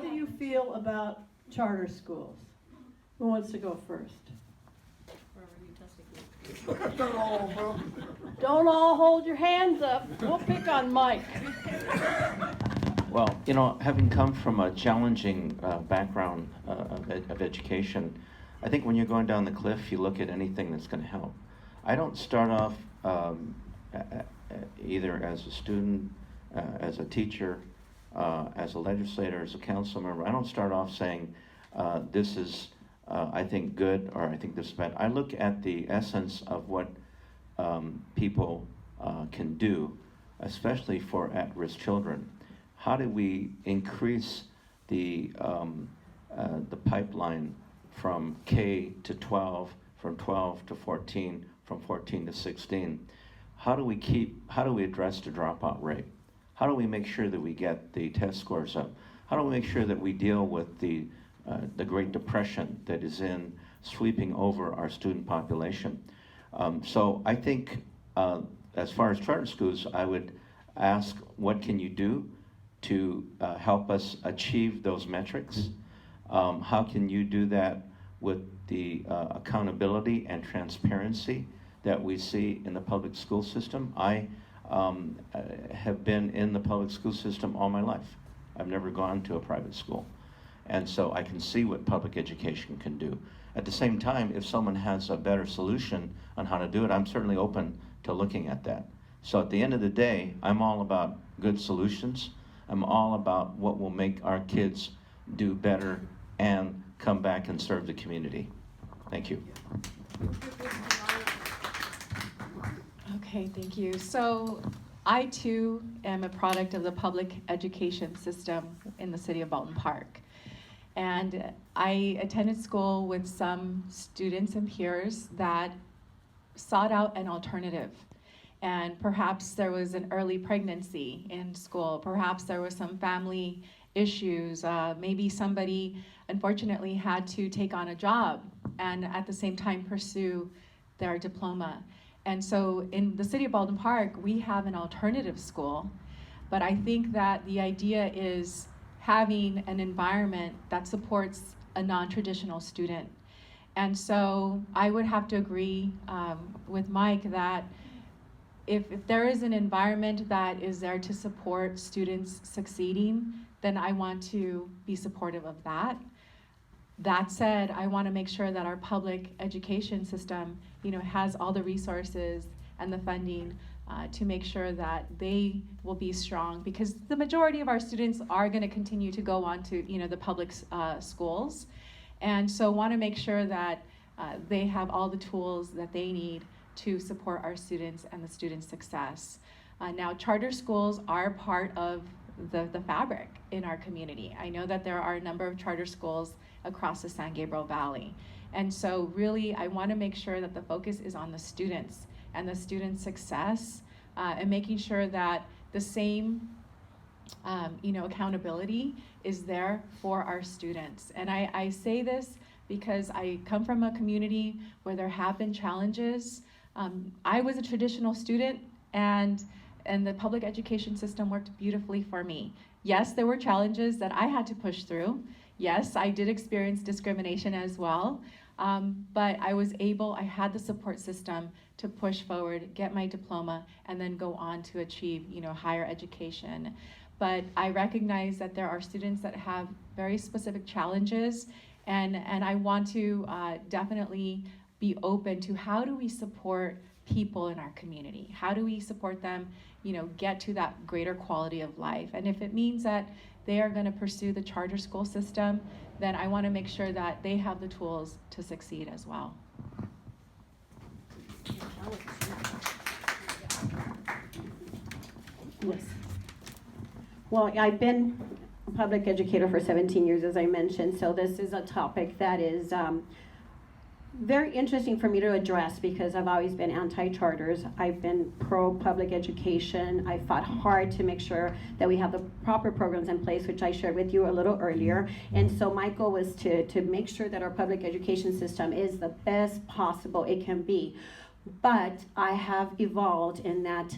what do you feel about charter schools? Who wants to go first? Don't all hold your hands up. We'll pick on Mike. Well, you know, having come from a challenging background of education, I think when you're going down the cliff, you look at anything that's going to help. I don't start off either as a student, as a teacher, as a legislator, as a council member. I don't start off saying this is, I think, good, or I think this is bad. I look at the essence of what people can do, especially for at-risk children. How do we increase the pipeline from K to 12, from 12 to 14, from 14 to 16? How do we address the dropout rate? How do we make sure that we get the test scores up? How do we make sure that we deal with the Great Depression that is sweeping over our student population? So I think as far as charter schools, I would ask, what can you do to help us achieve those metrics? How can you do that with the accountability and transparency that we see in the public school system? I have been in the public school system all my life. I've never gone to a private school. And so I can see what public education can do. At the same time, if someone has a better solution on how to do it, I'm certainly open to looking at that. So at the end of the day, I'm all about good solutions. I'm all about what will make our kids do better and come back and serve the community. Thank you. Okay, thank you. So I too am a product of the public education system in the city of Baldwin Park. And I attended school with some students and peers that sought out an alternative. And perhaps there was an early pregnancy in school. Perhaps there was some family issues. Maybe somebody unfortunately had to take on a job and at the same time pursue their diploma. And so in the city of Baldwin Park, we have an alternative school, but I think that the idea is having an environment that supports a non-traditional student. And so I would have to agree with Mike that if there is an environment that is there to support students succeeding, then I want to be supportive of that. That said, I want to make sure that our public education system, has all the resources and the funding to make sure that they will be strong, because the majority of our students are going to continue to go on to, the public schools, and so want to make sure that they have all the tools that they need to support our students and the students' success. Now, charter schools are part of the fabric in our community. I know that there are a number of charter schools across the San Gabriel Valley. And so really, I want to make sure that the focus is on the students and the students' success, and making sure that the same accountability is there for our students. And I say this because I come from a community where there have been challenges. I was a traditional student, and the public education system worked beautifully for me. Yes, there were challenges that I had to push through. Yes, I did experience discrimination as well, but I had the support system to push forward, get my diploma, and then go on to achieve, higher education. But I recognize that there are students that have very specific challenges, and I want to definitely be open to how do we support people in our community? How do we support them, get to that greater quality of life? And if it means that they are going to pursue the charter school system, then I want to make sure that they have the tools to succeed as well. Yes. Well, I've been a public educator for 17 years, as I mentioned, so this is a topic that is very interesting for me to address, because I've always been anti-charters. I've been pro-public education. I fought hard to make sure that we have the proper programs in place, which I shared with you a little earlier. And so my goal was to make sure that our public education system is the best possible it can be. But I have evolved in that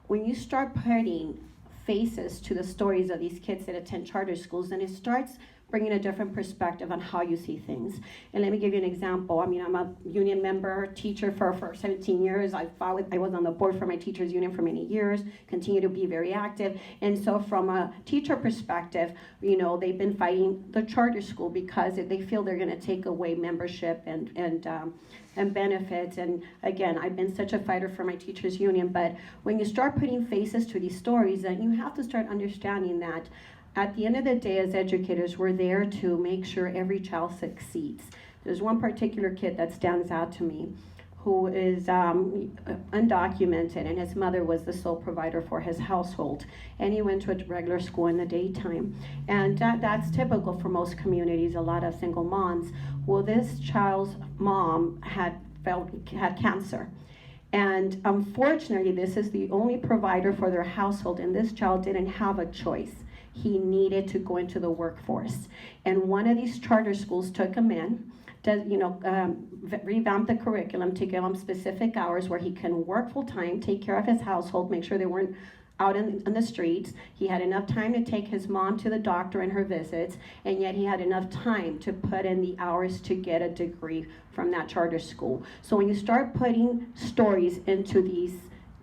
when you start putting faces to the stories of these kids that attend charter schools, and it starts bringing a different perspective on how you see things. And let me give you an example. I mean, I'm a union member, teacher for 17 years. I was on the board for my teachers union for many years, continue to be very active. And so from a teacher perspective, you know, they've been fighting the charter school because they feel they're gonna take away membership and benefits. And again, I've been such a fighter for my teachers union, but when you start putting faces to these stories, then you have to start understanding that at the end of the day, as educators, we're there to make sure every child succeeds. There's one particular kid that stands out to me who is undocumented, and his mother was the sole provider for his household. And he went to a regular school in the daytime. And that's typical for most communities, a lot of single moms. Well, this child's mom had cancer. And unfortunately, this is the only provider for their household, and this child didn't have a choice. He needed to go into the workforce. And one of these charter schools took him in, revamped the curriculum to give him specific hours where he can work full time, take care of his household, make sure they weren't out in the streets. He had enough time to take his mom to the doctor and her visits, and yet he had enough time to put in the hours to get a degree from that charter school. So when you start putting stories into these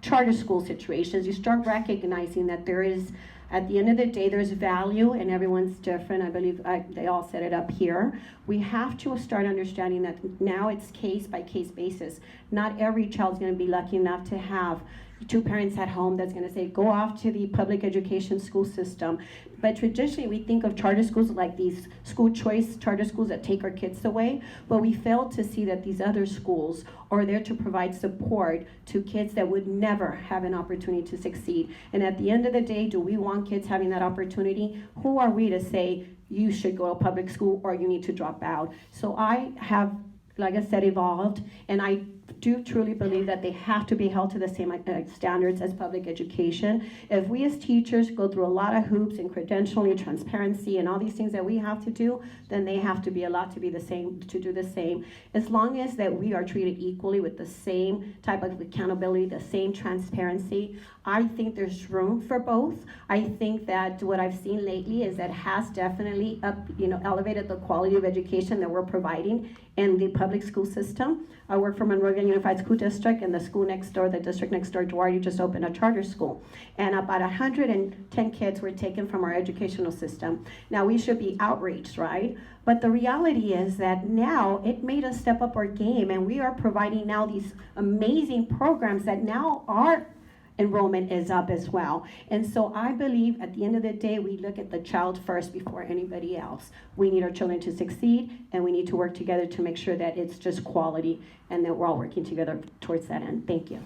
charter school situations, you start recognizing that there is, at the end of the day, there's value, and everyone's different. I believe they all set it up here. We have to start understanding that now it's case by case basis. Not every child's going to be lucky enough to have two parents at home that's going to say, go off to the public education school system. But traditionally, we think of charter schools like these school choice charter schools that take our kids away, but we fail to see that these other schools are there to provide support to kids that would never have an opportunity to succeed. And at the end of the day, do we want kids having that opportunity? Who are we to say you should go to public school or you need to drop out? So I have, like I said, evolved, and I do truly believe that they have to be held to the same standards as public education. If we as teachers go through a lot of hoops and credentialing, transparency, and all these things that we have to do, then they have to be allowed to be the same, to do the same. As long as that we are treated equally with the same type of accountability, the same transparency, I think there's room for both. I think that what I've seen lately is that has definitely elevated the quality of education that we're providing in the public school system. I work for Monrovia Unified School District, and the school next door, the district next door, Duarte, just opened a charter school. And about 110 kids were taken from our educational system. Now, we should be outraged, right? But the reality is that now it made us step up our game, and we are providing now these amazing programs that now our enrollment is up as well. And so I believe at the end of the day, we look at the child first before anybody else. We need our children to succeed, and we need to work together to make sure that it's just quality and that we're all working together towards that end. Thank you.